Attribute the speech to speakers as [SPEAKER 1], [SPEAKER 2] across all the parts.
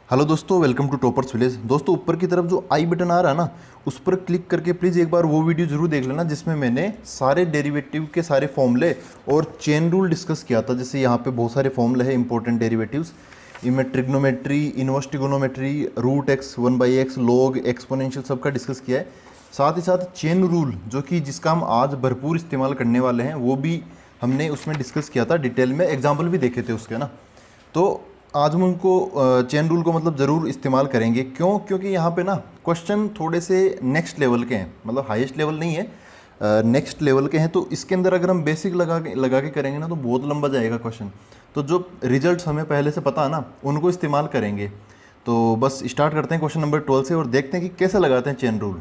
[SPEAKER 1] Hello दोस्तों, welcome to toppers village. दोस्तों, ऊपर की तरफ जो आई बटन आ रहा है ना, उस पर क्लिक करके प्लीज़ एक बार वो वीडियो जरूर देख लेना जिसमें मैंने सारे डेरिवेटिव के सारे फॉर्मूले और चेन रूल डिस्कस किया था। जैसे यहाँ पे बहुत सारे फॉर्मूले हैं इंपॉर्टेंट डेरिवेटिव्स, इनमें trigonometry, inverse trigonometry, root x, 1/x, log, exponential सबका डिस्कस किया है। साथ ही साथ चेन रूल जो कि जिसका हम आज भरपूर इस्तेमाल करने वाले हैं वो भी हमने उसमें डिस्कस किया था डिटेल में, एग्जाम्पल भी देखे थे उसके ना। तो आज हम उनको चेन रूल को मतलब ज़रूर इस्तेमाल करेंगे। क्यों? क्योंकि यहाँ पे ना क्वेश्चन थोड़े से नेक्स्ट लेवल के हैं, मतलब हाईएस्ट लेवल नहीं है, नेक्स्ट लेवल के हैं। तो इसके अंदर अगर हम बेसिक लगा के करेंगे ना तो बहुत लंबा जाएगा क्वेश्चन। तो जो रिजल्ट्स हमें पहले से पता है ना उनको इस्तेमाल करेंगे। तो बस स्टार्ट करते हैं क्वेश्चन नंबर 12 से और देखते हैं कि कैसे लगाते हैं चेन रूल।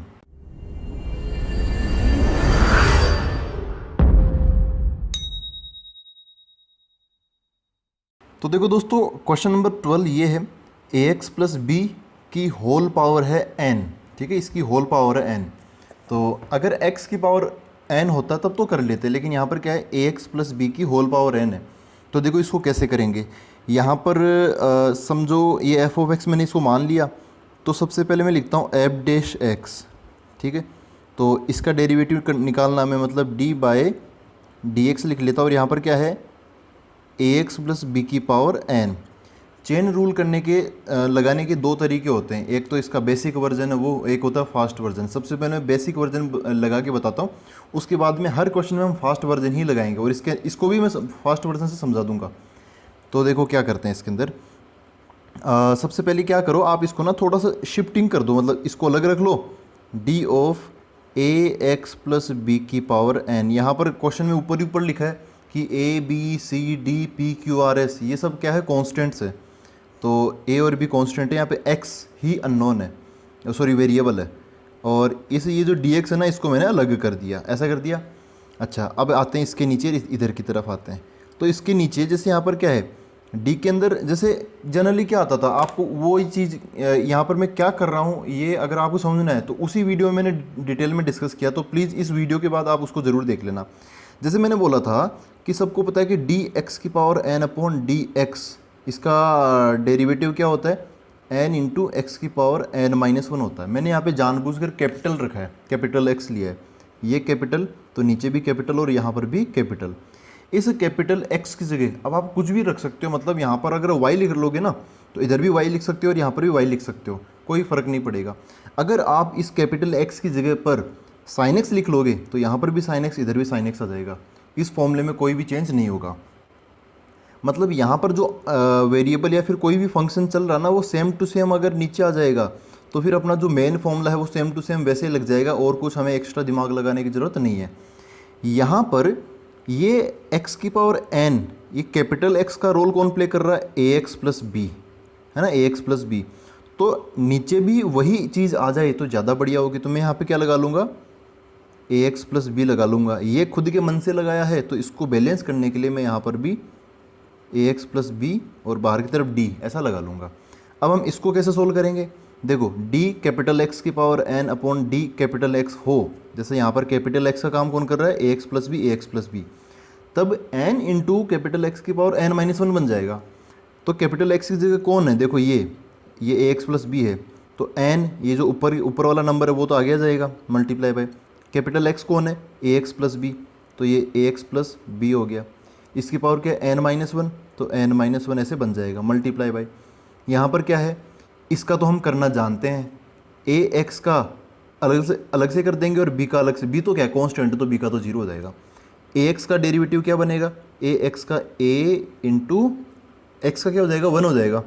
[SPEAKER 1] तो देखो दोस्तों, क्वेश्चन नंबर 12 ये है, ए एक्स प्लस बी की होल पावर है n। ठीक है, इसकी होल पावर है n। तो अगर x की पावर n होता तब तो कर लेते, लेकिन यहाँ पर क्या है, ए एक्स प्लस बी की होल पावर n है। तो देखो इसको कैसे करेंगे। यहाँ पर समझो ये एफ ऑफ एक्स मैंने इसको मान लिया। तो सबसे पहले मैं लिखता हूँ एफ डैश एक्स। ठीक है, तो इसका डेरिवेटिव निकालना में मतलब डी बाय डी एक्स लिख लेता हूँ। और यहाँ पर क्या है, ए एक्स प्लस बी की पावर n। चेन रूल करने के लगाने के दो तरीके होते हैं। एक तो इसका बेसिक वर्जन है वो, एक होता है फास्ट वर्जन। सबसे पहले मैं बेसिक वर्जन लगा के बताता हूँ, उसके बाद में हर क्वेश्चन में हम फास्ट वर्जन ही लगाएंगे और इसको भी मैं फास्ट वर्जन से समझा दूंगा। तो देखो क्या करते हैं इसके अंदर। सबसे पहले क्या करो, आप इसको ना थोड़ा सा शिफ्टिंग कर दो, मतलब इसको अलग रख लो। D of A x plus B की पावर n। यहाँ पर क्वेश्चन में ऊपर ही ऊपर लिखा है कि A B C D P Q R S ये सब क्या है, कॉन्स्टेंट्स है। तो ए और बी कॉन्स्टेंट है, यहाँ पे एक्स ही अननोन है, सॉरी वेरिएबल है। और इस ये जो डी एक्स है ना, इसको मैंने अलग कर दिया, ऐसा कर दिया। अच्छा, अब आते हैं इसके नीचे, इधर की तरफ आते हैं। तो इसके नीचे जैसे यहाँ पर क्या है, डी के अंदर जैसे जनरली क्या आता था आपको, वो ही चीज़ यहाँ पर मैं क्या कर रहा हूँ ये अगर आपको समझना है तो उसी वीडियो में मैंने डिटेल में डिस्कस किया। तो प्लीज़ इस वीडियो के बाद आप उसको ज़रूर देख लेना। जैसे मैंने बोला था कि सबको पता है कि डी एक्स की power n upon D x, इसका डेरिवेटिव क्या होता है, n इंटू एक्स की पावर n-1 होता है। मैंने यहाँ पे जानबूझकर कैपिटल रखा है, कैपिटल एक्स लिया है। ये कैपिटल, तो नीचे भी कैपिटल और यहाँ पर भी कैपिटल। इस कैपिटल एक्स की जगह अब आप कुछ भी रख सकते हो, मतलब यहाँ पर अगर y लिख लोगे ना तो इधर भी y लिख सकते हो और यहाँ पर भी y लिख सकते हो, कोई फ़र्क नहीं पड़ेगा। अगर आप इस कैपिटल एक्स की जगह पर साइन एक्स लिख लोगे तो यहाँ पर भी साइन एक्स, इधर भी साइन एक्स आ जाएगा। इस फॉर्मूले में कोई भी चेंज नहीं होगा। मतलब यहाँ पर जो वेरिएबल या फिर कोई भी फंक्शन चल रहा ना वो सेम टू सेम अगर नीचे आ जाएगा तो फिर अपना जो मेन फॉर्मूला है वो सेम टू सेम वैसे लग जाएगा और कुछ हमें एक्स्ट्रा दिमाग लगाने की ज़रूरत नहीं है। यहाँ पर ये x की पावर n, ये कैपिटल x का रोल कौन प्ले कर रहा है, ए एक्स प्लस बी, है ना, ए एक्स प्लस बी। तो नीचे भी वही चीज़ आ जाए तो ज़्यादा बढ़िया होगी। तो मैं यहाँ पे क्या लगा लूँगा, ए एक्स प्लस बी लगा लूँगा। ये खुद के मन से लगाया है तो इसको बैलेंस करने के लिए मैं यहाँ पर भी ए एक्स प्लस बी और बाहर की तरफ डी ऐसा लगा लूँगा। अब हम इसको कैसे सोल्व करेंगे, देखो डी कैपिटल एक्स की power n upon D capital x हो, जैसे यहाँ पर कैपिटल एक्स का काम कौन कर रहा है, ए एक्स प्लस बी, ए एक्स प्लस बी, तब n इंटू कैपिटल एक्स की पावर n-1 बन जाएगा। तो कैपिटल एक्स की जगह कौन है, देखो ये ए एक्स प्लस बी है, तो n ये जो ऊपर वाला नंबर है वो तो आगे जाएगा मल्टीप्लाई बाय कैपिटल एक्स कौन है, ए एक्स प्लस बी, तो ये ए एक्स प्लस बी हो गया। इसकी पावर क्या है, n-1, तो n-1 ऐसे बन जाएगा मल्टीप्लाई बाय। यहाँ पर क्या है, इसका तो हम करना जानते हैं, ए एक्स का अलग से कर देंगे और बी का अलग से। बी तो क्या है, कॉन्स्टेंट है, तो बी का तो जीरो हो जाएगा। ए एक्स का डेरिवेटिव क्या बनेगा, ए एक्स का ए इंटू एक्स का क्या हो जाएगा, 1 हो जाएगा,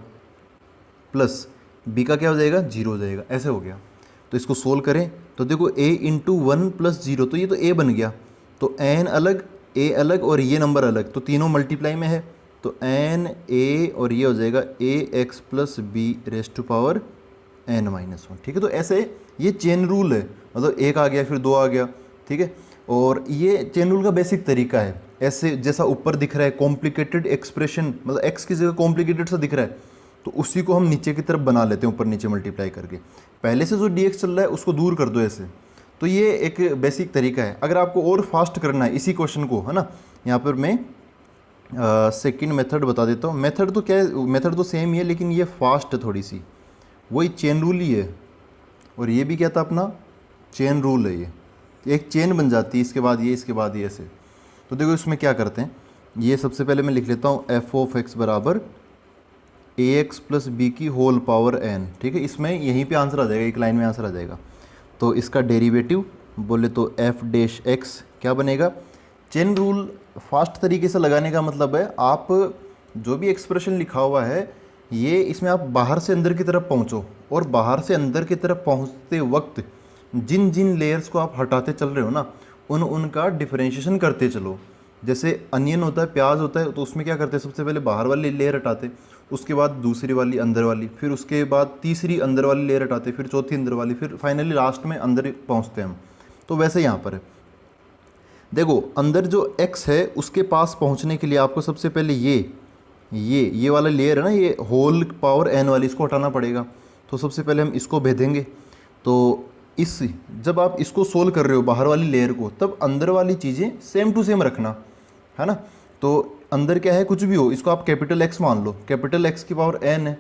[SPEAKER 1] प्लस बी का क्या हो जाएगा, 0 हो जाएगा, ऐसे हो गया। तो इसको सोल्व करें तो देखो ए इंटू 1 प्लस 0, तो ये तो ए बन गया। तो एन अलग, ए अलग और ये नंबर अलग, तो तीनों मल्टीप्लाई में है, तो एन ए और ये हो जाएगा A x plus B raise to power n-1। ठीक है, तो ऐसे ये चेन रूल है, मतलब एक आ गया फिर दो आ गया। ठीक है, और ये चेन रूल का बेसिक तरीका है। ऐसे जैसा ऊपर दिख रहा है कॉम्प्लिकेटेड एक्सप्रेशन, मतलब एक्स की जगह कॉम्प्लिकेटेड सा दिख रहा है, तो उसी को हम नीचे की तरफ बना लेते हैं, ऊपर नीचे मल्टीप्लाई करके। पहले से जो डी एक्स चल रहा है उसको दूर कर दो ऐसे। तो ये एक बेसिक तरीका है। अगर आपको और फास्ट करना है इसी क्वेश्चन को, है ना, यहाँ पर मैं सेकंड मेथड बता देता हूँ। मेथड तो क्या है, मेथड तो सेम ही है लेकिन ये फास्ट है थोड़ी सी, वही चेन रूल ही है। और ये भी क्या था अपना, चेन रूल है। ये एक चेन बन जाती है, इसके बाद ये, इसके बाद ये, ऐसे। तो देखो इसमें क्या करते हैं, ये सबसे पहले मैं लिख लेता हूँ एफ ऑफ एक्स बराबर ए एक्स प्लस बी की होल पावर एन। ठीक है, इसमें यहीं पे आंसर आ जाएगा, एक लाइन में आंसर आ जाएगा। तो इसका डेरिवेटिव बोले तो एफ डैश एक्स क्या बनेगा। चेन रूल फास्ट तरीके से लगाने का मतलब है, आप जो भी एक्सप्रेशन लिखा हुआ है ये, इसमें आप बाहर से अंदर की तरफ पहुंचो, और बाहर से अंदर की तरफ पहुंचते वक्त जिन जिन लेयर्स को आप हटाते चल रहे हो ना, उनका डिफरेंशिएशन करते चलो। जैसे अनियन होता है, प्याज होता है, तो उसमें क्या करते हैं, सबसे पहले बाहर वाली लेयर हटाते, उसके बाद दूसरी वाली अंदर वाली, फिर उसके बाद तीसरी अंदर वाली लेयर हटाते, फिर चौथी अंदर वाली, फिर फाइनली लास्ट में अंदर पहुंचते हैं हम। तो वैसे यहाँ पर है, देखो अंदर जो x है उसके पास पहुंचने के लिए आपको सबसे पहले ये वाला लेयर है ना, ये होल पावर n वाली, इसको हटाना पड़ेगा। तो सबसे पहले हम इसको भेदेंगे। तो इस, जब आप इसको सोल्व कर रहे हो बाहर वाली लेयर को, तब अंदर वाली चीज़ें सेम टू सेम रखना, है ना। तो अंदर क्या है, कुछ भी हो, इसको आप कैपिटल X मान लो, कैपिटल X की पावर n है।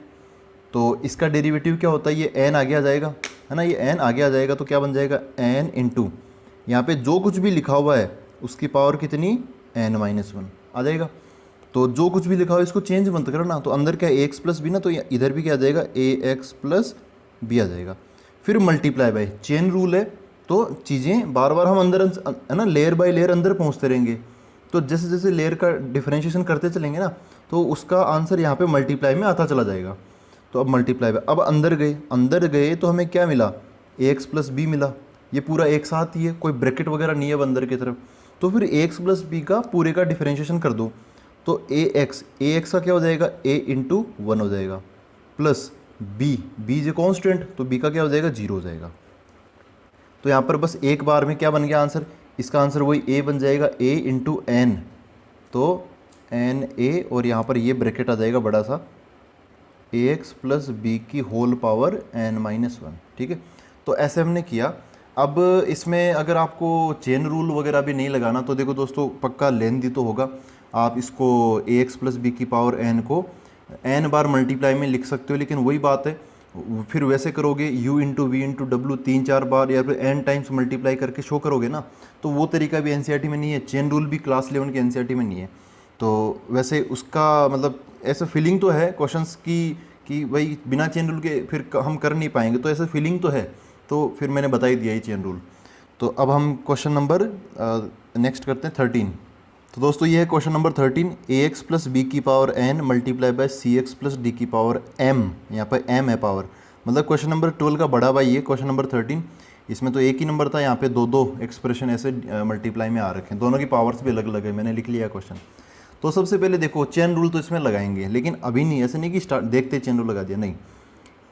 [SPEAKER 1] तो इसका डेरिवेटिव क्या होता है, ये n आगे आ जाएगा, है ना, ये n आगे आ जाएगा। तो क्या बन जाएगा, n इंटू यहाँ पर जो कुछ भी लिखा हुआ है उसकी पावर कितनी, n-1 आ जाएगा। तो जो कुछ भी लिखा हो इसको चेंज मत करना। तो अंदर क्या है, ax प्लस बी ना, तो इधर भी क्या आ जाएगा, ax प्लस बी आ जाएगा। फिर मल्टीप्लाई बाय, चेन रूल है, तो चीज़ें बार बार हम अंदर, है ना, लेयर बाय लेयर अंदर पहुंचते रहेंगे। तो जैसे जैसे लेयर का डिफरेंशिएशन करते चलेंगे ना, तो उसका आंसर यहाँ पे मल्टीप्लाई में आता चला जाएगा। तो अब मल्टीप्लाई बाय, अब अंदर गए तो हमें क्या मिला, ax प्लस बी मिला। ये पूरा एक साथ ही है, कोई ब्रैकेट वगैरह नहीं है अब अंदर की तरफ। तो फिर ax प्लस बी का पूरे का डिफरेंशिएशन कर दो। तो ax का क्या हो जाएगा, a इंटू 1 हो जाएगा, प्लस b जो कॉन्स्टेंट, तो b का क्या हो जाएगा, 0 हो जाएगा। तो यहाँ पर बस एक बार में क्या बन गया आंसर, इसका आंसर वही a बन जाएगा, a इंटू एन। तो एन ए, और यहाँ पर ये ब्रैकेट आ जाएगा बड़ा सा, ax प्लस बी की होल पावर n-1। ठीक है, तो ऐसे हमने किया। अब इसमें अगर आपको चेन रूल वगैरह भी नहीं लगाना, तो देखो दोस्तों पक्का लेंथी तो होगा, आप इसको ax प्लस बी की पावर n को n बार मल्टीप्लाई में लिख सकते हो। लेकिन वही बात है, फिर वैसे करोगे u इंटू वी इंटू डब्ल्यू 3-4 बार, या फिर n टाइम्स मल्टीप्लाई करके शो करोगे ना, तो वो तरीका भी एनसीईआरटी में नहीं है, चेन रूल भी क्लास 11 की एनसीईआरटी में नहीं है। तो वैसे उसका मतलब ऐसा फीलिंग तो है क्वेश्चंस की कि भाई बिना चेन रूल के फिर हम कर नहीं पाएंगे, तो ऐसा फीलिंग तो है। तो फिर मैंने बता ही दिया ये चेन रूल। तो अब हम क्वेश्चन नंबर नेक्स्ट करते हैं 13। तो दोस्तों ये है question number 13, a x plus B की power n multiply by c x plus D की पावर m। यहाँ पर m है पावर, मतलब क्वेश्चन नंबर 12 का बड़ा भाई ये क्वेश्चन नंबर 13। इसमें तो एक ही नंबर था, यहाँ पे दो दो एक्सप्रेशन ऐसे मल्टीप्लाई में आ रखे हैं, दोनों की पावर्स भी अलग अलग है, मैंने लिख लिया क्वेश्चन। तो सबसे पहले देखो चेन रूल तो इसमें लगाएंगे, लेकिन अभी नहीं, ऐसे नहीं कि स्टार्ट देखते चेन रूल लगा दिया, नहीं।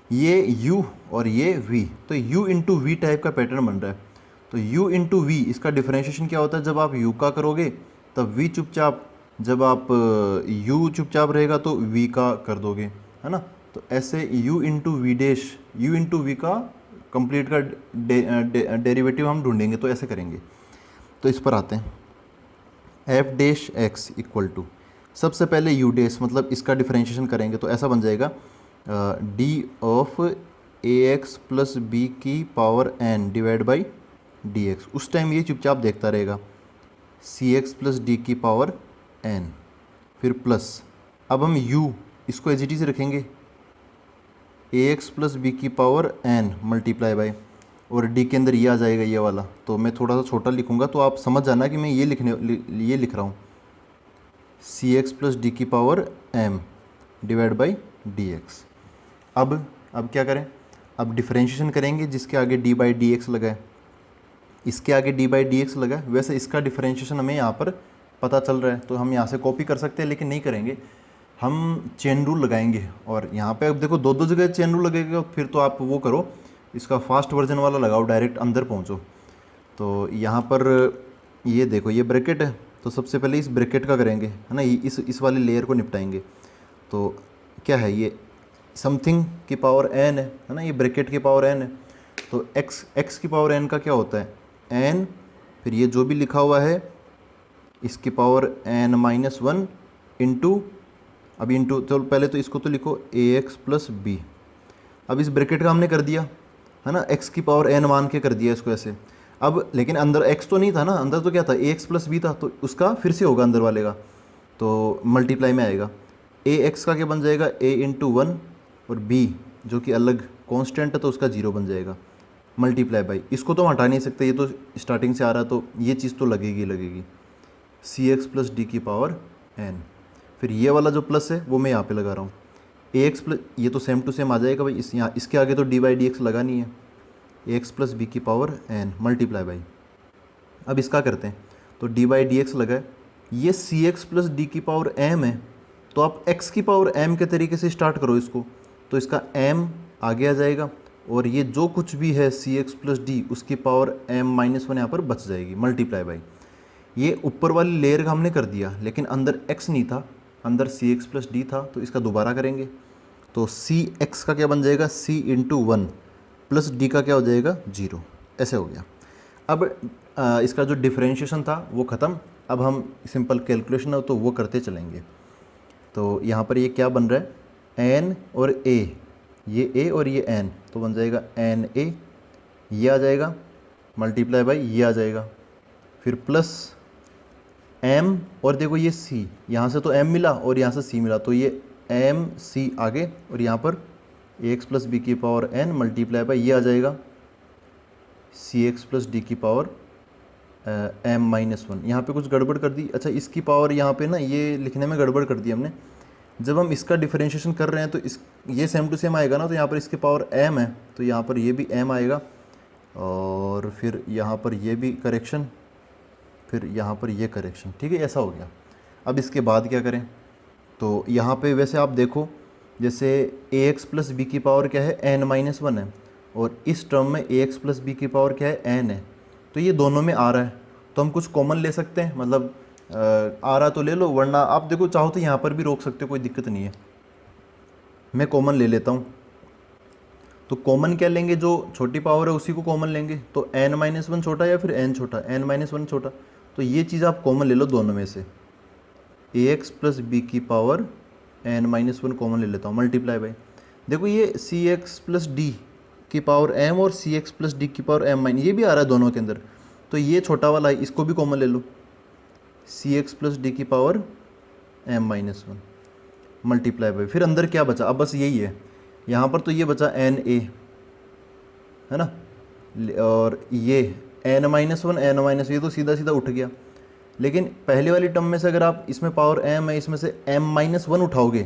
[SPEAKER 1] ये u और ये v, तो u इंटू वी टाइप का पैटर्न बन रहा है। तो u इंटू वी, इसका डिफरेंशिएशन क्या होता है, जब आप u का करोगे तब v चुपचाप, जब आप u चुपचाप रहेगा तो v का कर दोगे, है ना। तो ऐसे u into v dash, u into v का कंप्लीट का डेरिवेटिव हम ढूंढेंगे, तो ऐसे करेंगे। तो इस पर आते हैं, f dash x equal to, सबसे पहले u डैश मतलब इसका डिफरेंशिएशन करेंगे, तो ऐसा बन जाएगा D of A x plus B की power n divide by D x. उस टाइम ये चुपचाप देखता रहेगा, सी एक्स प्लस डी की पावर n, फिर प्लस, अब हम u इसको एज इट इज रखेंगे, ए एक्स प्लस बी की पावर n मल्टीप्लाई बाई, और d के अंदर ये आ जाएगा ये वाला। तो मैं थोड़ा सा छोटा लिखूँगा तो आप समझ जाना कि मैं ये लिख रहा हूँ, सी एक्स प्लस डी की power m divide by D x. अब क्या करें, अब डिफरेंशिएशन करेंगे, जिसके आगे d बाई डी एक्स लगा है, इसके आगे d बाई डी एक्स लगा है, वैसे इसका डिफरेंशिएशन हमें यहाँ पर पता चल रहा है, तो हम यहाँ से कॉपी कर सकते हैं, लेकिन नहीं करेंगे, हम चेन रूल लगाएंगे। और यहाँ पे अब देखो दो दो जगह चेन रूल लगेगा, फिर तो आप वो करो, इसका फास्ट वर्जन वाला लगाओ, डायरेक्ट अंदर पहुँचो। तो यहाँ पर ये देखो ये ब्रैकेट है, तो सबसे पहले इस ब्रैकेट का करेंगे, है ना, इस वाली लेयर को निपटाएंगे। तो क्या है, ये समथिंग की पावर n है ना, ये ब्रैकेट की पावर n है। तो x की पावर n का क्या होता है, n, फिर ये जो भी लिखा हुआ है इसकी पावर n-1 इंटू, अब इंटू, चलो पहले तो इसको तो लिखो ए एक्स प्लस बी। अब इस ब्रैकेट का हमने कर दिया है ना, एक्स की पावर एन मान के कर दिया इसको ऐसे। अब लेकिन अंदर एक्स तो नहीं था ना, अंदर तो क्या था, ए एक्स प्लस बी था, तो उसका फिर से होगा अंदर वाले का, तो मल्टीप्लाई में आएगा। ए एक्स का क्या बन जाएगा, ए इंटू वन, और बी जो कि अलग कांस्टेंट है तो उसका जीरो बन जाएगा, मल्टीप्लाई बाई, इसको तो हम हटा नहीं सकते, ये तो स्टार्टिंग से आ रहा है तो ये चीज़ तो लगेगी लगेगी, सी एक्स प्लस डी की पावर एन। फिर ये वाला जो प्लस है वो मैं यहाँ पे लगा रहा हूँ, ए एक्स प्लस, ये तो सेम टू सेम आ जाएगा भाई, इस यहाँ इसके आगे तो डी बाई डी एक्स लगा नहीं है, ए एक्स प्लस बी की पावर एन मल्टीप्लाई बाई। अब इसका करते हैं, तो डी बाई डी एक्स लगा है, ये सी एक्स प्लस डी की पावर एम है, तो आप एक्स की पावर एम के तरीके से स्टार्ट करो इसको, तो इसका एम आगे आ जाएगा, और ये जो कुछ भी है सी एक्स प्लस डी उसकी पावर एम माइनस वन यहाँ पर बच जाएगी, मल्टीप्लाई बाई। ये ऊपर वाली लेयर का हमने कर दिया, लेकिन अंदर एक्स नहीं था, अंदर सी एक्स प्लस डी था, तो इसका दोबारा करेंगे, तो सी एक्स का क्या बन जाएगा, सी इंटू वन प्लस डी का क्या हो जाएगा, जीरो, ऐसे हो गया। अब इसका जो डिफ्रेंशिएशन था वो ख़त्म, अब हम सिंपल कैलकुलेशन है तो वो करते चलेंगे। तो यहाँ पर ये क्या बन रहा है, एन और ए, ये ए और ये एन, तो बन जाएगा एन ए, ये आ जाएगा मल्टीप्लाई बाई ये आ जाएगा, फिर प्लस एम, और देखो ये सी, यहाँ से तो एम मिला और यहाँ से सी मिला, तो ये एम सी आगे, और यहाँ पर ए एक्स प्लस बी की पावर एन मल्टीप्लाई बाई ये आ जाएगा सी एक्स प्लस डी की पावर एम माइनस वन। यहाँ पर कुछ गड़बड़ कर दी, अच्छा इसकी पावर यहाँ पे ना ये लिखने में गड़बड़ कर दी हमने, जब हम इसका डिफरेंशिएशन कर रहे हैं तो इस ये सेम टू सेम आएगा ना, तो यहाँ पर इसकी पावर एम है तो यहाँ पर ये भी एम आएगा, और फिर यहाँ पर ये भी करेक्शन, फिर यहाँ पर ये करेक्शन, ठीक है, ऐसा हो गया। अब इसके बाद क्या करें, तो यहाँ पे वैसे आप देखो जैसे ए एक्स प्लस बी की पावर क्या है, एन माइनस वन है, और इस टर्म में ए एक्स प्लस बी की पावर क्या है, एन है, तो ये दोनों में आ रहा है, तो हम कुछ कॉमन ले सकते हैं, मतलब आ रहा तो ले लो, वरना आप देखो चाहो तो यहाँ पर भी रोक सकते हो, कोई दिक्कत नहीं है। मैं कॉमन ले लेता हूँ, तो कॉमन क्या लेंगे, जो छोटी पावर है उसी को कॉमन लेंगे, तो एन माइनस वन छोटा या फिर एन छोटा, एन माइनस वन छोटा, तो ये चीज़ आप कॉमन ले लो दोनों में से, ए एक्स प्लस बी की power n minus one common ले लेता हूँ मल्टीप्लाई बाई, देखो ये सी एक्स प्लस डी की पावर एम और सी एक्स प्लस डी की पावर एम माइनस, ये भी आ रहा है दोनों के अंदर, तो ये छोटा वाला है इसको भी कॉमन ले लो, सी एक्स प्लस डी की power m minus one multiply by, फिर अंदर क्या बचा, अब बस यही है, यहाँ पर तो ये बचा एन ए है ना, और ये n minus one n minus, ये तो सीधा सीधा उठ गया, लेकिन पहले वाली टर्म में से अगर आप इसमें पावर एम है, इसमें से एम माइनस वन उठाओगे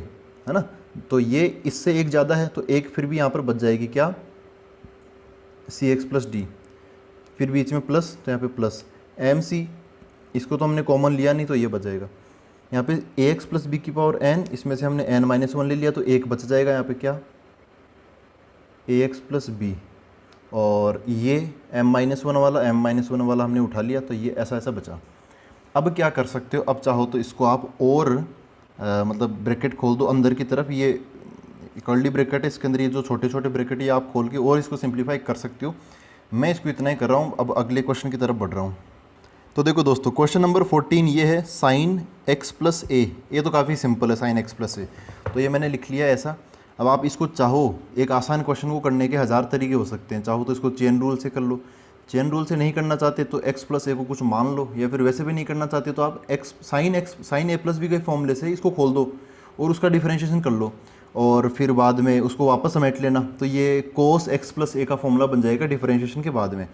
[SPEAKER 1] है ना, तो ये इससे एक ज़्यादा है, तो एक फिर भी यहाँ पर बच जाएगी क्या, सी एक्स प्लस डी, फिर बीच में प्लस, तो यहाँ पे प्लस एम सी, इसको तो हमने कॉमन लिया नहीं तो ये बच जाएगा, यहाँ पे ए एक्स प्लस बी की पावर एन, इसमें से हमने एन माइनस वन ले लिया तो एक बच जाएगा यहाँ पे क्या, ए एक्स प्लस बी, और ये एम माइनस वन वाला हमने उठा लिया, तो ये ऐसा ऐसा बचा। अब क्या कर सकते हो, अब चाहो तो इसको आप और मतलब ब्रैकेट खोल दो अंदर की तरफ, ये कर्ली ब्रैकेट है, इसके अंदर ये जो छोटे छोटे ब्रैकेट ये आप खोल के और इसको सिंप्लीफाई कर सकते हो। मैं इसको इतना ही कर रहा हूँ, अब अगले क्वेश्चन की तरफ बढ़ रहा हूँ। तो देखो दोस्तों, क्वेश्चन नंबर 14 ये है साइन एक्स प्लस ए, ये तो काफ़ी सिंपल है, साइन एक्स प्लस ए, तो ये मैंने लिख लिया ऐसा। अब आप इसको चाहो, एक आसान क्वेश्चन को करने के 1000 तरीके हो सकते हैं, चाहो तो इसको चेन रूल से कर लो, चेन रूल से नहीं करना चाहते तो एक्स प्लस ए को कुछ मान लो, या फिर वैसे भी नहीं करना चाहते तो आप साइन ए प्लस बी के फॉर्मूले से इसको खोल दो और उसका डिफरेंशिएशन कर लो, और फिर बाद में उसको वापस समेट लेना, तो ये कोस एक्स प्लस ए का फॉर्मूला बन जाएगा डिफरेंशिएशन के बाद में।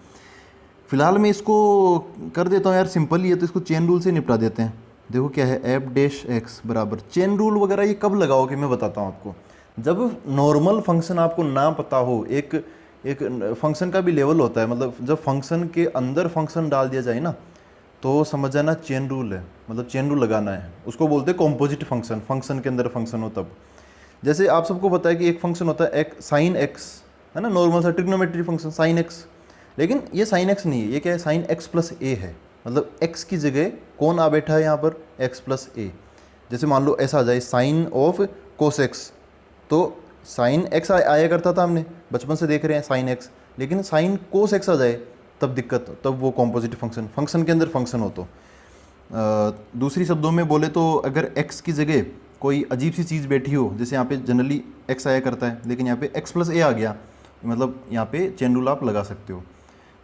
[SPEAKER 1] फिलहाल मैं इसको कर देता हूँ यार, सिंपल ही है, तो इसको चेन रूल से निपटा देते हैं। देखो क्या है, एफ डैश एक्स बराबर, चेन रूल वगैरह ये कब लगाओगे मैं बताता हूँ आपको, जब नॉर्मल फंक्शन आपको ना पता हो। एक फंक्शन का भी लेवल होता है, मतलब जब फंक्शन के अंदर फंक्शन डाल दिया जाए ना, तो समझ जाना चेन रूल है, मतलब चेन रूल लगाना है, उसको बोलते हैं कॉम्पोजिट फंक्शन, फंक्शन के अंदर फंक्शन हो तब। जैसे आप सबको पता है कि एक फंक्शन होता है साइन एक्स, है ना, नॉर्मल सा ट्रिग्नोमेट्री फंक्शन साइन एक्स, लेकिन ये साइन एक्स नहीं है, ये क्या है, साइन एक्स प्लस ए है, मतलब एक्स की जगह कौन आ बैठा है यहाँ पर, एक्स प्लस ए। जैसे मान लो ऐसा आ जाए साइन ऑफ कोस एक्स, तो साइन एक्स आया करता था, हमने बचपन से देख रहे हैं साइन एक्स, लेकिन साइन कोस एक्स आ जाए तब दिक्कत, तब वो कॉम्पोजिट फंक्शन के अंदर फंक्शन हो। दूसरी शब्दों में बोले तो अगर x की जगह कोई अजीब सी चीज़ बैठी हो, जैसे यहाँ पे जनरली x आया करता है लेकिन यहाँ पे x प्लस ए आ गया, मतलब यहाँ पे चेन रूल आप लगा सकते हो।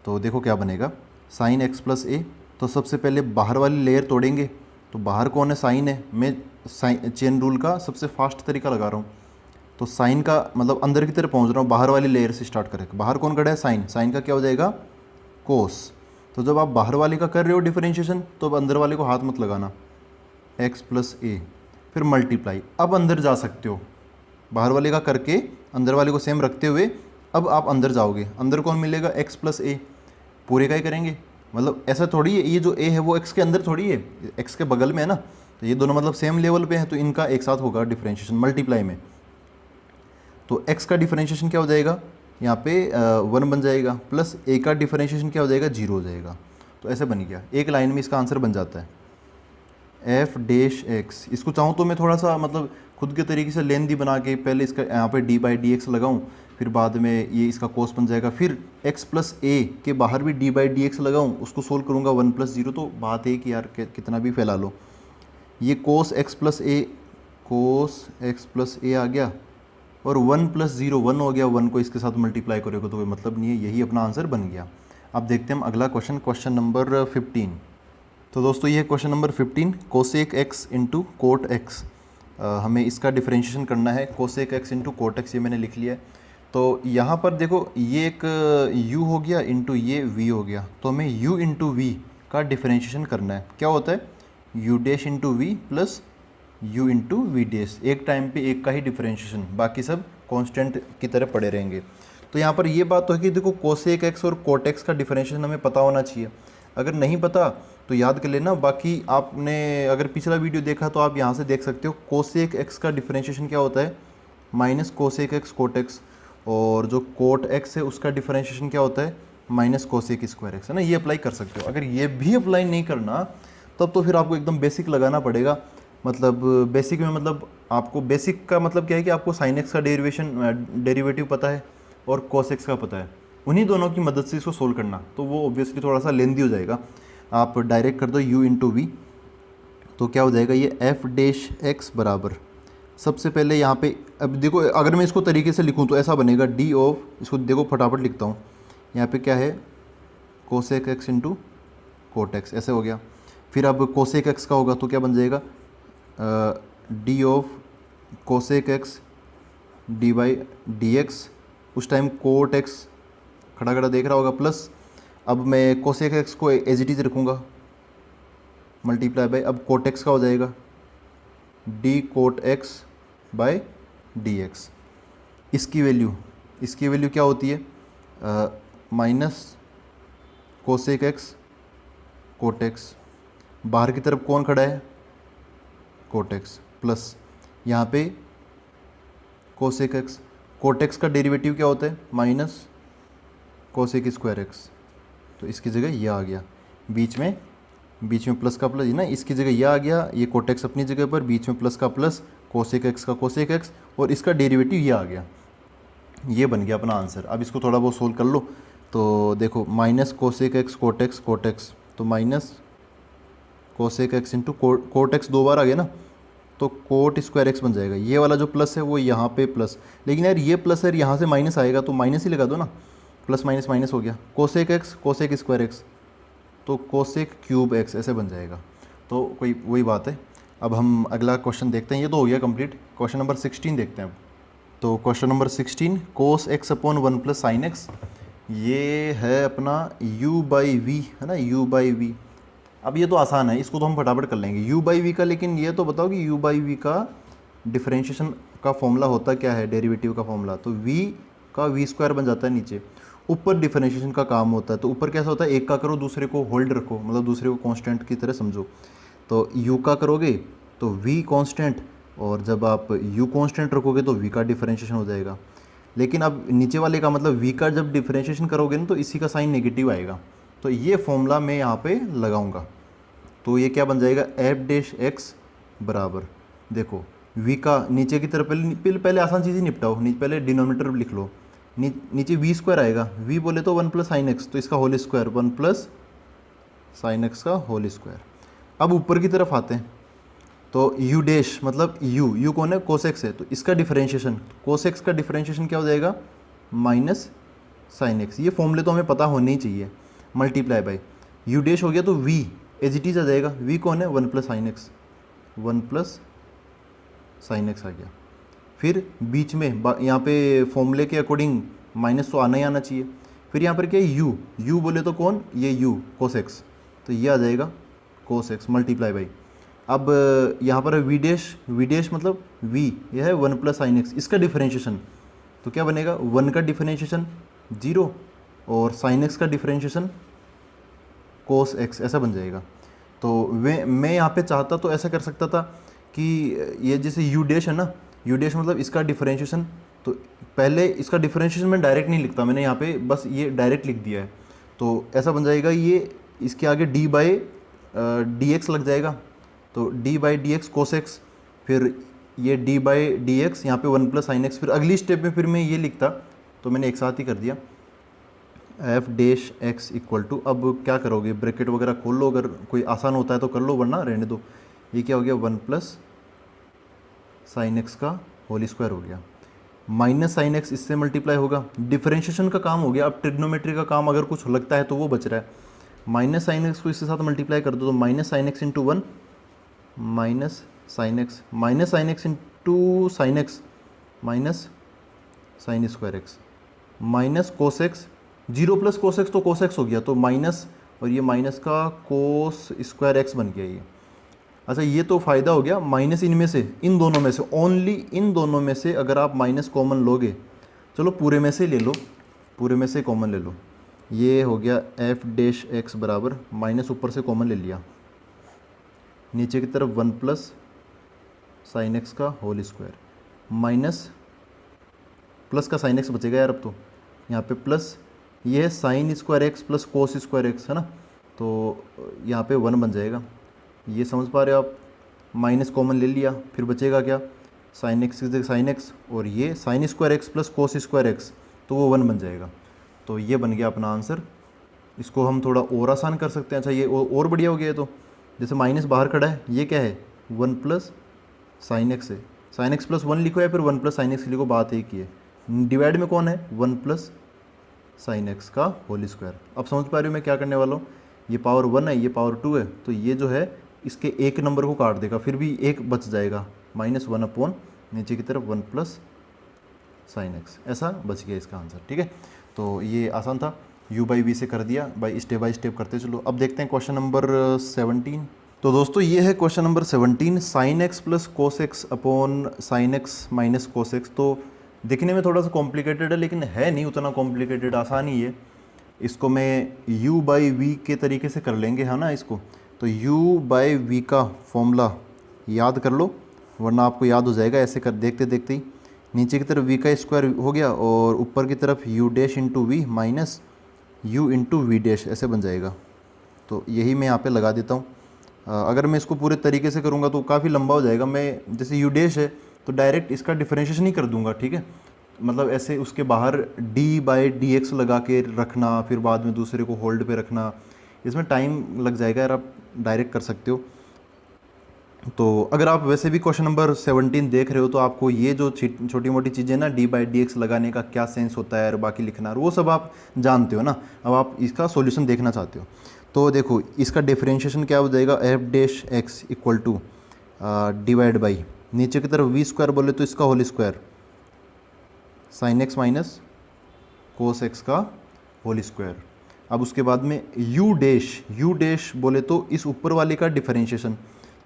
[SPEAKER 1] तो देखो क्या बनेगा, साइन एक्स प्लस ए। तो सबसे पहले बाहर वाली लेयर तोड़ेंगे, तो बाहर कौन है, साइन है। मैं साइन चेन रूल का सबसे फास्ट तरीका लगा रहा हूँ, तो साइन का मतलब अंदर की तरफ पहुँच रहा हूँ, बाहर वाली लेयर से स्टार्ट करें। बाहर कौन खड़ा है, साइन। साइन का क्या हो जाएगा, कोस। तो जब आप बाहर वाले का कर रहे हो डिफरेंशिएशन, तो अब अंदर वाले को हाथ मत लगाना, एक्स प्लस ए, फिर मल्टीप्लाई। अब अंदर जा सकते हो, बाहर वाले का करके अंदर वाले को सेम रखते हुए अब आप अंदर जाओगे। अंदर कौन मिलेगा, एक्स प्लस ए, पूरे का ही करेंगे। मतलब ऐसा थोड़ी है, ये जो ए है वो एक्स के अंदर थोड़ी है, एक्स के बगल में है ना, तो ये दोनों मतलब सेम लेवल पे हैं, तो इनका एक साथ होगा डिफरेंशिएशन मल्टीप्लाई में। तो एक्स का डिफरेंशिएशन क्या हो जाएगा, यहाँ पे 1 बन जाएगा, प्लस ए का डिफरेंशिएशन क्या हो जाएगा, 0 हो जाएगा। तो ऐसे बन गया, एक लाइन में इसका आंसर बन जाता है एफ डैश एक्स। इसको चाहूँ तो मैं थोड़ा सा मतलब खुद के तरीके से लेंदी बना के पहले इसका यहाँ पे डी बाई डी एक्स लगाऊँ, फिर बाद में ये इसका कोस बन जाएगा, फिर x प्लस ए के बाहर भी डी बाई डी एक्स लगाऊँ, उसको सोल्व करूँगा 1 प्लस 0। तो बात है कि यार कितना भी फैला लो, ये कोस एक्स प्लस ए, कोस एक्स प्लस ए आ गया, और 1 प्लस 0 1 हो गया, 1 को इसके साथ मल्टीप्लाई करोगे तो कोई मतलब नहीं है, यही अपना आंसर बन गया। अब देखते हैं हम अगला क्वेश्चन, क्वेश्चन नंबर 15। तो दोस्तों ये question number 15, cosec X into cot x. हमें इसका डिफरेंशिएशन करना है, cosec X into cot x, ये मैंने लिख लिया है। तो यहाँ पर देखो ये एक u हो गया इंटू ये v हो गया, तो हमें u इंटू वी का डिफरेंशिएशन करना है। क्या होता है, u dash into v plus u into v dash, एक टाइम पे एक का ही डिफरेंशिएशन, बाकी सब कांस्टेंट की तरह पड़े रहेंगे। तो यहाँ पर ये बात तो है कि देखो कोसेक एक्स और कोट एक्स का डिफरेंशिएशन हमें पता होना चाहिए। अगर नहीं पता तो याद कर लेना, बाकी आपने अगर पिछला वीडियो देखा तो आप यहाँ से देख सकते हो। कोसेक एक्स का डिफरेंशिएशन क्या होता है, minus cosec x cot x, और जो कोट एक्स है उसका डिफरेंशिएशन क्या होता है, माइनस कोसेक स्क्वायर एक्स, है ना। ये अप्लाई कर सकते हो। अगर ये भी अप्लाई नहीं करना तब तो फिर आपको एकदम बेसिक लगाना पड़ेगा। मतलब बेसिक में मतलब आपको बेसिक का मतलब क्या है कि आपको साइन एक्स का डेरिवेटिव पता है और कोस एक्स का पता है, उन्हीं दोनों की मदद से इसको सोल्व करना, तो वो ऑब्वियसली थोड़ा सा लेंदी हो जाएगा। आप डायरेक्ट कर दो u इंटू वी, तो क्या हो जाएगा, ये एफ डैश एक्स बराबर, सबसे पहले यहाँ पे अब देखो, अगर मैं इसको तरीके से लिखूँ तो ऐसा बनेगा डी ऑफ, इसको देखो फटाफट लिखता हूँ, यहाँ पे क्या है, cosec X into cot x, ऐसे हो गया। फिर अब कोसेक एक्स का होगा तो क्या बन जाएगा, D of cosec x d by D x, उस टाइम कोट एक्स खड़ा खड़ा देख रहा होगा, प्लस अब मैं कोसेक एक्स को एज इट इज रखूँगा, मल्टीप्लाई बाई, अब कोट एक्स का हो जाएगा d cot x by d x. इसकी वैल्यू क्या होती है, minus cosec x cot x, बाहर की तरफ कौन खड़ा है, कोट एक्स, प्लस यहाँ पे कोसेक एक्स, कोट एक्स का डेरिवेटिव क्या होता है, माइनस कोसेक स्क्वायर एक्स, तो इसकी जगह ये आ गया, बीच में प्लस का प्लस, ना इसकी जगह ये आ गया, ये कोट एक्स अपनी जगह पर, बीच में प्लस का प्लस, कोसेक एक्स का कोसेक एक्स, और इसका डेरिवेटिव ये आ गया। ये बन गया अपना आंसर। अब इसको थोड़ा बहुत सोल्व कर लो, तो देखो minus cosec x cot X, तो minus cosec X into cot X 2 बार आ गया ना, तो कोट स्क्वायर एक्स बन जाएगा। ये वाला जो प्लस है वो यहाँ पे प्लस, लेकिन यार ये प्लस है, यहाँ से माइनस आएगा तो माइनस ही लगा दो ना, प्लस माइनस माइनस हो गया, cosec x cosec square x, तो कोसेक क्यूब एक्स, ऐसे बन जाएगा। तो कोई वही बात है। अब हम अगला क्वेश्चन देखते हैं, ये तो हो गया कंप्लीट। क्वेश्चन नंबर 16 देखते हैं अब। तो question number 16, cos x upon 1 plus sine x, ये है अपना u बाई वी, है ना, u बाई वी। अब ये तो आसान है, इसको तो हम फटाफट कर लेंगे u बाई वी का, लेकिन ये तो बताओ कि u बाई वी का डिफरेंशिएशन का फॉर्मूला होता क्या है, डेरिवेटिव का फॉर्मूला, तो v का वी स्क्वायर बन जाता है नीचे, ऊपर डिफरेंशिएशन का काम होता है। तो ऊपर कैसा होता है, एक का करो दूसरे को होल्ड रखो, मतलब दूसरे को कांस्टेंट की तरह समझो। तो u का करोगे तो v कांस्टेंट, और जब आप u कांस्टेंट रखोगे तो v का डिफरेंशिएशन हो जाएगा। लेकिन अब नीचे वाले का मतलब v का जब डिफरेंशिएशन करोगे ना तो इसी का साइन नेगेटिव आएगा, तो ये फॉर्मूला मैं यहाँ पे लगाऊंगा। तो ये क्या बन जाएगा, एफ डैश एक्स बराबर, देखो v का नीचे की तरफ पहले आसान चीज़ ही निपटाओ, पहले डिनोमिनेटर लिख लो, नीचे वी स्क्वायर आएगा, v बोले तो 1 प्लस साइन एक्स, तो इसका whole square 1 plus sign x का होल स्क्वायर। अब ऊपर की तरफ आते हैं, तो यू डैश मतलब यू कौन है, कोसेक्स है, तो इसका डिफरेंशिएशन, कोसेक्स का डिफरेंशिएशन क्या हो जाएगा, माइनस साइन एक्स। ये फॉर्मूले तो हमें पता होने ही चाहिए, मल्टीप्लाई बाय यू डैश हो गया तो वी एज इट इज आ जाएगा, वी कौन है, one plus sign X, one plus sign X आ गया। फिर बीच में यहाँ पे फॉर्मूले के अकॉर्डिंग माइनस तो आना ही आना चाहिए। फिर यहाँ पर क्या है, यू बोले तो कौन, ये यू कोसेक्स, तो ये आ जाएगा कोसेक्स मल्टीप्लाई बाई, अब यहाँ पर वी डैश मतलब वी, यह है वन प्लस साइन एक्स, इसका डिफरेंशिएशन तो क्या बनेगा, वन का डिफरेंशिएशन 0 और साइन एक्स का डिफरेंशिएशन कोस एक्स, ऐसा बन जाएगा। तो मैं यहाँ पे चाहता तो ऐसा कर सकता था कि ये जैसे यू डैश है ना, यू डैश मतलब इसका डिफरेंशिएशन, तो पहले इसका डिफरेंशिएशन मैं डायरेक्ट नहीं लिखता, मैंने यहाँ पे बस ये डायरेक्ट लिख दिया है, तो ऐसा बन जाएगा, ये इसके आगे डी बाई डी एक्स लग जाएगा, तो D by D x cos x, फिर ये डी बाई डी एक्स, यहाँ पर वन प्लस साइन एक्स। फिर अगली स्टेप में फिर मैं ये लिखता, तो मैंने एक साथ ही कर दिया, f dash x equal to, अब क्या करोगे, ब्रैकेट वगैरह खोल लो, अगर कोई आसान होता है तो कर लो, वरना रहने दो। ये क्या हो गया, वन प्लस साइन एक्स का होल स्क्वायर हो गया, माइनस साइन एक्स इससे मल्टीप्लाई होगा, डिफरेंशिएशन का काम हो गया। अब ट्रिग्नोमेट्री का काम अगर कुछ लगता है तो वो बच रहा है, माइनस साइन एक्स को इसके साथ मल्टीप्लाई कर दो, तो minus sign X into one, minus sign X into sine x, minus sign square x, minus cos x, 0 plus cos x तो कोस एक्स हो गया, तो माइनस, और ये माइनस का कोस स्क्वायर एक्स बन गया ये। अच्छा, ये तो फ़ायदा हो गया, माइनस इनमें से, इन दोनों में से, ओनली इन दोनों में से अगर आप माइनस कॉमन लोगे, चलो पूरे में से ले लो, पूरे में से कॉमन ले लो, ये हो गया एफ डैश एक्स बराबर, माइनस ऊपर से कॉमन ले लिया, नीचे की तरफ वन प्लस साइन एक्स का होल स्क्वायर, माइनस प्लस का साइन एक्स बचेगा यार, अब तो यहाँ पे प्लस, ये है साइन स्क्वायर एक्स प्लस कोस स्क्वायर एक्स है ना, तो यहाँ पे वन बन जाएगा, ये समझ पा रहे हो आप, माइनस कॉमन ले लिया, फिर बचेगा क्या, साइन एक्स की जगह साइन एक्स, और ये साइन स्क्वायर एक्स प्लस कोस स्क्वायर एक्स, तो वो वन बन जाएगा। तो ये बन गया अपना आंसर। इसको हम थोड़ा और आसान कर सकते हैं। अच्छा, ये और बढ़िया हो गया, तो जैसे माइनस बाहर खड़ा है, ये क्या है, वन प्लस साइन एक्स है, साइन एक्स प्लस वन लिखो या फिर वन प्लस साइन एक्स लिखो, बात एक ही है। डिवाइड में कौन है, वन प्लस साइन एक्स का होल स्क्वायर। अब समझ पा रहे हो मैं क्या करने वाला हूँ, ये पावर 1 है, ये पावर 2 है, तो ये जो है इसके एक नंबर को काट देगा, फिर भी एक बच जाएगा, माइनस वन अपॉन नीचे की तरफ वन प्लस साइन एक्स, ऐसा बच गया इसका आंसर। ठीक है, तो ये आसान था, u बाई वी से कर दिया, बाई स्टेप करते चलो। अब देखते हैं क्वेश्चन नंबर 17। तो दोस्तों ये है question number 17, sign X plus cos x upon sine x minus cos x. तो दिखने में थोड़ा सा कॉम्प्लिकेटेड है, लेकिन है नहीं उतना कॉम्प्लिकेटेड, आसान ही है। इसको मैं u बाई वी के तरीके से कर लेंगे, है ना इसको। तो u बाई वी का फॉर्मूला याद कर लो, वरना आपको याद हो जाएगा ऐसे कर देखते देखते ही। नीचे की तरफ v का स्क्वायर हो गया, और ऊपर की तरफ u dash into v minus u into v dash, ऐसे बन जाएगा। तो यही मैं यहाँ पे लगा देता हूँ। अगर मैं इसको पूरे तरीके से करूँगा तो काफ़ी लंबा हो जाएगा। मैं जैसे u डैश है तो डायरेक्ट इसका डिफरेंशिएशन ही कर दूंगा, ठीक है। मतलब ऐसे उसके बाहर d बाई डी एक्स लगा के रखना, फिर बाद में दूसरे को होल्ड पे रखना, इसमें टाइम लग जाएगा यार, आप डायरेक्ट कर सकते हो। तो अगर आप वैसे भी क्वेश्चन नंबर 17 देख रहे हो तो आपको ये जो छोटी मोटी चीज़ें ना, d बाई डी एक्स लगाने का क्या सेंस होता है और बाकी लिखना, वो सब आप जानते हो ना। अब आप इसका सॉल्यूशन देखना चाहते हो तो देखो, इसका डिफरेंशिएशन क्या हो जाएगा, f dash x equal to divide by नीचे की तरफ वी स्क्वायर बोले तो इसका whole square, sin x minus cos x का होल स्क्वायर। अब उसके बाद में यू डैश बोले तो इस ऊपर वाले का डिफरेंशिएशन,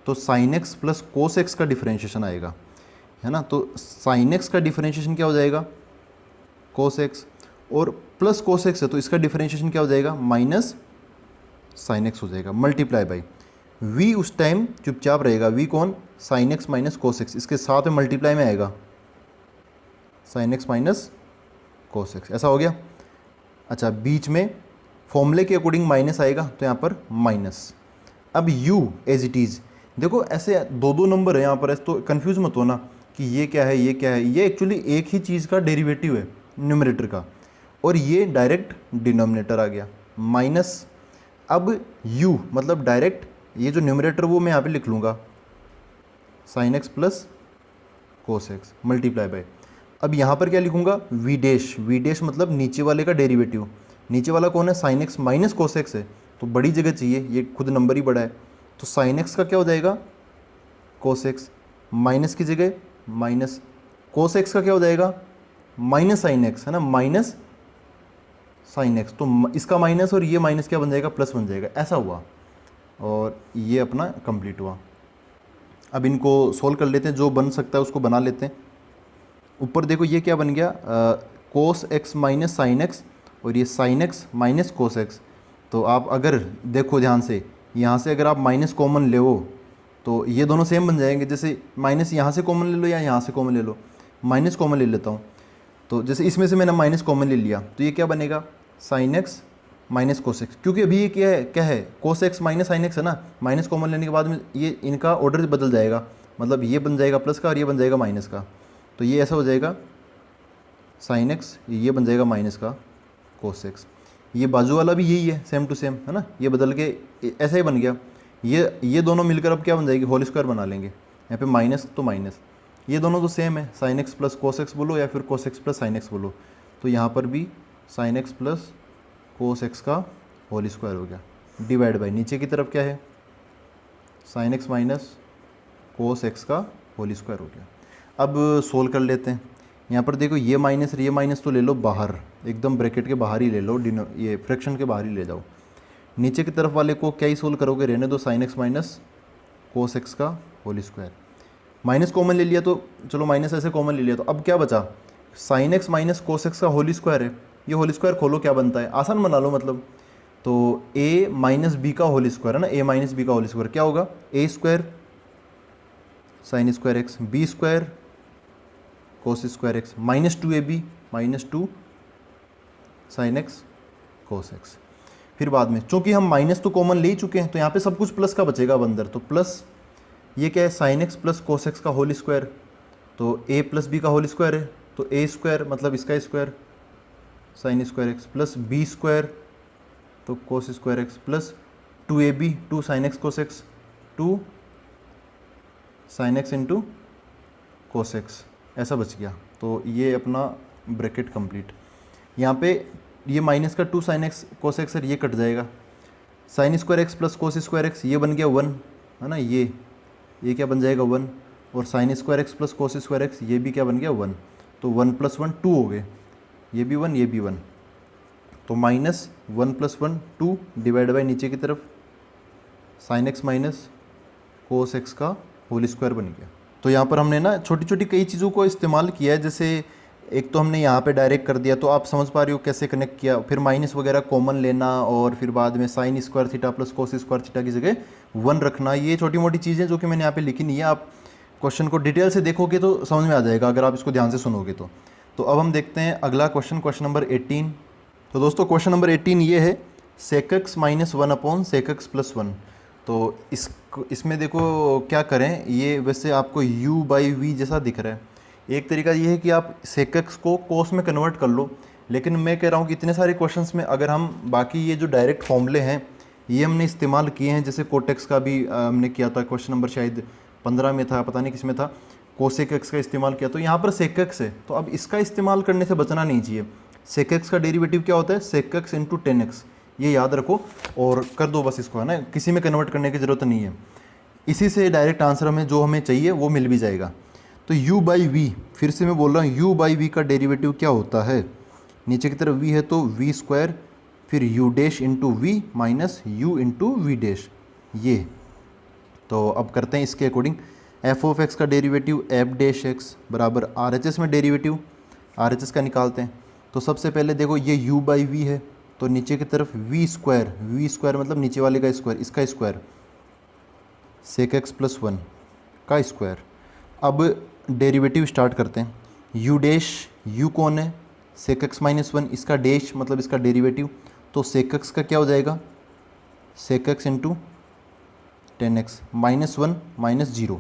[SPEAKER 1] तो sign X plus cos x का डिफरेंशिएशन आएगा, है ना। तो साइन एक्स का डिफरेंशिएशन क्या हो जाएगा, कोस एक्स, और प्लस कोस एक्स है तो इसका डिफरेंशिएशन क्या हो जाएगा, माइनस साइन एक्स हो जाएगा, मल्टीप्लाई बाई v उस टाइम चुपचाप रहेगा, v कौन, sign x minus cos x, इसके साथ में मल्टीप्लाई में आएगा sign x minus cos X, ऐसा हो गया। अच्छा, बीच में फॉर्मूले के अकॉर्डिंग माइनस आएगा तो यहाँ पर माइनस। अब u एज इट इज़, देखो ऐसे दो दो नंबर है यहाँ पर, तो कंफ्यूज मत होना कि ये क्या है ये क्या है, ये एक्चुअली एक ही चीज़ का डेरिवेटिव है न्यूमरेटर का, और ये डायरेक्ट डिनोमिनेटर आ गया माइनस। अब u मतलब डायरेक्ट ये जो न्यूमरेटर वो मैं यहाँ पे लिख लूँगा sign X plus cos x multiply by, अब यहाँ पर क्या लिखूँगा वी डैश मतलब नीचे वाले का डेरिवेटिव, नीचे वाला कौन है sine x minus cos x है, तो बड़ी जगह चाहिए, ये खुद नंबर ही बड़ा है, तो साइन एक्स का क्या हो जाएगा कोस एक्स, माइनस की जगह माइनस, कोस एक्स का क्या हो जाएगा माइनस साइन एक्स, है ना, माइनस साइन एक्स, तो इसका माइनस और ये माइनस क्या बन जाएगा प्लस बन जाएगा, ऐसा हुआ और ये अपना कंप्लीट हुआ। अब इनको सोल्व कर लेते हैं, जो बन सकता है उसको बना लेते हैं। ऊपर देखो ये क्या बन गया cos x minus sine x, और ये sign x minus cos x, तो आप अगर देखो ध्यान से, यहाँ से अगर आप माइनस कॉमन ले तो ये दोनों सेम बन जाएंगे, जैसे माइनस यहाँ से कॉमन ले लो या यहाँ से कॉमन ले लो, माइनस कॉमन ले लेता हूँ, तो जैसे इसमें से मैंने माइनस कॉमन ले लिया तो ये क्या बनेगा sign x minus cos x, क्योंकि अभी ये क्या है cos x minus sine x है ना, माइनस कॉमन लेने के बाद में ये इनका ऑर्डर बदल जाएगा, मतलब ये बन जाएगा प्लस का और ये बन जाएगा माइनस का, तो ये ऐसा हो जाएगा साइन एक्स, ये बन जाएगा माइनस का कोस एक्स, ये बाजू वाला भी यही है सेम टू सेम, है ना, ये बदल के ऐसा ही बन गया, ये दोनों मिलकर अब क्या बन जाएगी होल स्क्वायर बना लेंगे, यहाँ पे माइनस तो माइनस, ये दोनों तो सेम है, sine X plus cos x बोलो या फिर cos x plus sine x बोलो, तो यहाँ पर भी sign X plus cos x का होल स्क्वायर हो गया, डिवाइड बाई नीचे की तरफ क्या है sine x minus cos x का होल स्क्वायर हो गया। अब सोल्व कर लेते हैं, यहाँ पर देखो ये माइनस तो ले लो बाहर, एकदम ब्रैकेट के बाहर ही ले लो, ये फ्रैक्शन के बाहर ही ले जाओ, नीचे की तरफ वाले को क्या ही सोल्व करोगे, रहने दो sign x minus cos x का होल स्क्वायर, माइनस कॉमन ले लिया तो चलो माइनस ऐसे कॉमन ले लिया, तो अब क्या बचा sign x minus cos x का होल स्क्वायर है, ये होल स्क्वायर खोलो क्या बनता है, आसान बना लो मतलब, तो a माइनस बी का होल स्क्वायर है ना, a माइनस बी का होल स्क्वायर क्या होगा a square sign square x b square cos square x minus 2ab minus 2 sine x cos x. फिर बाद में चूंकि हम माइनस तो कॉमन ले ही चुके हैं तो यहाँ पे सब कुछ प्लस का बचेगा अब अंदर, तो प्लस ये क्या है sine X plus cos x का होल स्क्वायर, तो a प्लस बी का होल स्क्वायर है, तो a स्क्वायर मतलब इसका square sign square X plus B square तो cos square X plus 2ab 2 sine x cos X 2 sign X into cos X, ऐसा बच गया, तो ये अपना ब्रैकेट कंप्लीट। यहाँ पे ये माइनस का 2 साइन एक्स कोस एक्स ये कट जाएगा, साइन स्क्वायर एक्स प्लस कोस स्क्वायर एक्स ये बन गया 1 है ना, ये क्या बन जाएगा 1, और साइन स्क्वायर एक्स प्लस कोस स्क्वायर एक्स ये भी क्या बन गया 1, तो 1 प्लस 1 2 हो गए, ये भी 1 ये भी 1, तो माइनस 1 प्लस 1 2 डिवाइड बाई नीचे की तरफ sign x minus cos x का होल स्क्वायर बन गया। तो यहाँ पर हमने ना छोटी छोटी कई चीज़ों को इस्तेमाल किया है, जैसे एक तो हमने यहाँ पे डायरेक्ट कर दिया, तो आप समझ पा रहे हो कैसे कनेक्ट किया, फिर माइनस वगैरह कॉमन लेना और फिर बाद में sine square theta plus cos square theta की जगह 1 रखना, ये छोटी मोटी चीज़ें जो कि मैंने यहाँ पे लिखी नहीं है, आप क्वेश्चन को डिटेल से देखोगे तो समझ में आ जाएगा अगर आप इसको ध्यान से सुनोगे तो अब हम देखते हैं अगला क्वेश्चन, क्वेश्चन नंबर 18। तो दोस्तों क्वेश्चन नंबर 18 ये है sec x minus 1 upon sec x plus 1। तो इसमें देखो क्या करें, ये वैसे आपको u बाई वी जैसा दिख रहा है, एक तरीका ये है कि आप सेक एक्स को कोस में कन्वर्ट कर लो, लेकिन मैं कह रहा हूँ कि इतने सारे क्वेश्चंस में अगर हम बाकी ये जो डायरेक्ट फॉर्मूले हैं ये हमने इस्तेमाल किए हैं, जैसे कोटेक्स का भी हमने किया था, क्वेश्चन नंबर शायद 15 में था, पता नहीं किस में था, कोसेक एक्स का इस्तेमाल किया, तो यहाँ पर सेक एक्स है, तो अब इसका इस्तेमाल करने से बचना नहीं चाहिए। सेक एक्स का डेरिवेटिव क्या होता है सेक एक्स इंटू 10x, ये याद रखो और कर दो बस इसको, है ना, किसी में कन्वर्ट करने की ज़रूरत नहीं है, इसी से डायरेक्ट आंसर हमें जो हमें चाहिए वो मिल भी जाएगा। तो u बाई वी, फिर से मैं बोल रहा हूँ u बाई वी का डेरिवेटिव क्या होता है, नीचे की तरफ v है तो v स्क्वायर फिर u dash into v minus u into v dash, ये। तो अब करते हैं इसके अकॉर्डिंग, एफ ऑफ एक्स का डेरिवेटिव एफ डैश एक्स बराबर आर एच एस में डेरिवेटिव आर एच एस का निकालते हैं। तो सबसे पहले देखो ये u बाई वी है, तो नीचे की तरफ v स्क्वायर मतलब नीचे वाले का स्क्वायर, इसका स्क्वायर सेक एक्स प्लस 1 का स्क्वायर। अब डेरिवेटिव स्टार्ट करते हैं, u डैश u कौन है सेक एक्स माइनस 1, इसका डैश मतलब इसका डेरिवेटिव, तो सेक एक्स का क्या हो जाएगा sec x into 10x minus 1 minus 0,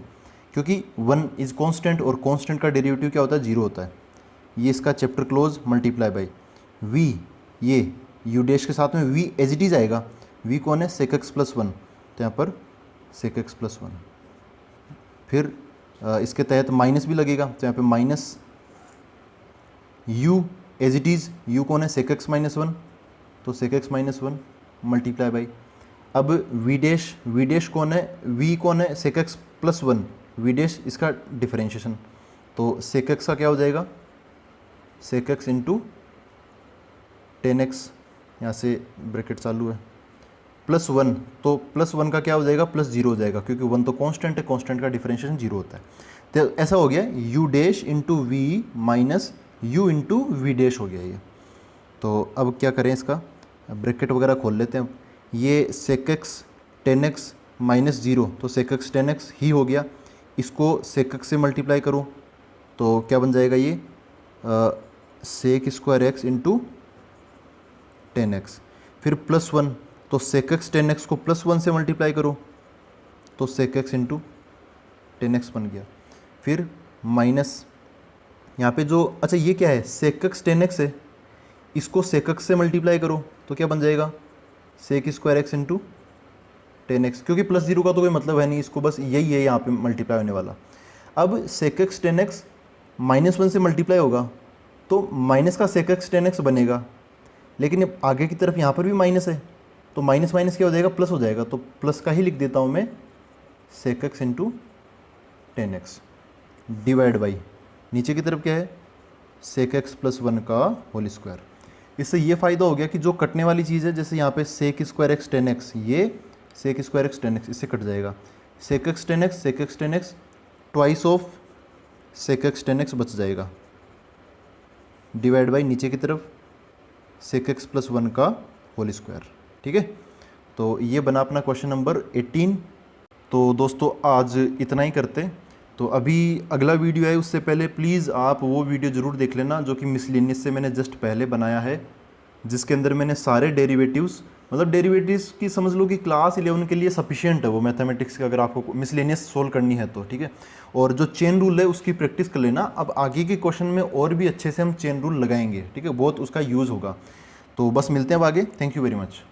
[SPEAKER 1] क्योंकि 1 इज़ कांस्टेंट और कांस्टेंट का डेरिवेटिव क्या होता है 0 होता है, ये इसका chapter close multiply by v, ये u डैश के साथ में v एज इट इज आएगा, v कौन है सेक एक्स प्लस 1, तो यहाँ पर सेक एक्स प्लस 1। फिर इसके तहत माइनस भी लगेगा, तो यहाँ पे minus u as it is, u कौन है सेक एक्स माइनस 1, तो sec x minus 1 multiply by, अब वी डैश कौन है, वी कौन है sec x plus 1, v dash इसका डिफरेंशिएशन, तो सेक एक्स का क्या हो जाएगा सेक एक्स इंटू 10x, यहाँ से ब्रैकेट चालू है, प्लस 1, तो प्लस 1 का क्या हो जाएगा प्लस 0 हो जाएगा, क्योंकि 1 तो कांस्टेंट है, कांस्टेंट का डिफरेंशिएशन 0 होता है। तो ऐसा हो गया u dash into v minus u into v dash हो गया ये। तो अब क्या करें, इसका ब्रैकेट वगैरह खोल लेते हैं। ये सेक एक्स 10x माइनस 0, तो सेक एक्स 10x ही हो गया, इसको सेक एक्स से मल्टीप्लाई करो तो क्या बन जाएगा ये sec square x into 10x, फिर प्लस 1, तो सेक एक्स 10x को प्लस 1 से मल्टीप्लाई करो तो सेक एक्स इंटू 10x बन गया, फिर माइनस यहाँ पे जो, अच्छा ये क्या है सेक एक्स 10x है, इसको सेक एक्स से मल्टीप्लाई करो तो क्या बन जाएगा sec square x into 10x, क्योंकि प्लस 0 का तो कोई मतलब है नहीं, इसको बस यही है यहाँ पे मल्टीप्लाई होने वाला। अब सेक एक्स 10x माइनस 1 से मल्टीप्लाई होगा तो माइनस का सेक एक्स 10x बनेगा, लेकिन अब आगे की तरफ यहाँ पर भी माइनस है, तो माइनस माइनस क्या हो जाएगा प्लस हो जाएगा, तो प्लस का ही लिख देता हूँ मैं sec x into 10x divide by नीचे की तरफ क्या है सेक एक्स प्लस 1 का होल स्क्वायर। इससे ये फ़ायदा हो गया कि जो कटने वाली चीज़ है, जैसे यहाँ पे सेक स्क्वायर एक्स 10x, ये सेक स्क्वायर एक्स 10x इससे कट जाएगा, sec x 10x twice of sec x 10x बच जाएगा, डिवाइड बाई नीचे की तरफ सेक एक्स प्लस 1 का होल स्क्वायर। ठीक है, तो ये बना अपना क्वेश्चन नंबर 18। तो दोस्तों आज इतना ही करते, तो अभी अगला वीडियो है, उससे पहले प्लीज़ आप वो वीडियो ज़रूर देख लेना जो कि मिसलेनियस से मैंने जस्ट पहले बनाया है, जिसके अंदर मैंने सारे डेरिवेटिव्स, मतलब डेरिवेटिव्स की समझ लो कि क्लास 11 के लिए सफिशिएंट है वो मैथमेटिक्स का, अगर आपको मिसलेनियस सोल्व करनी है तो। ठीक है, और जो चेन रूल है उसकी प्रैक्टिस कर लेना, अब आगे के क्वेश्चन में और भी अच्छे से हम चेन रूल लगाएंगे। ठीक है, बहुत उसका यूज़ होगा। तो बस मिलते हैं अब आगे, थैंक यू वेरी मच।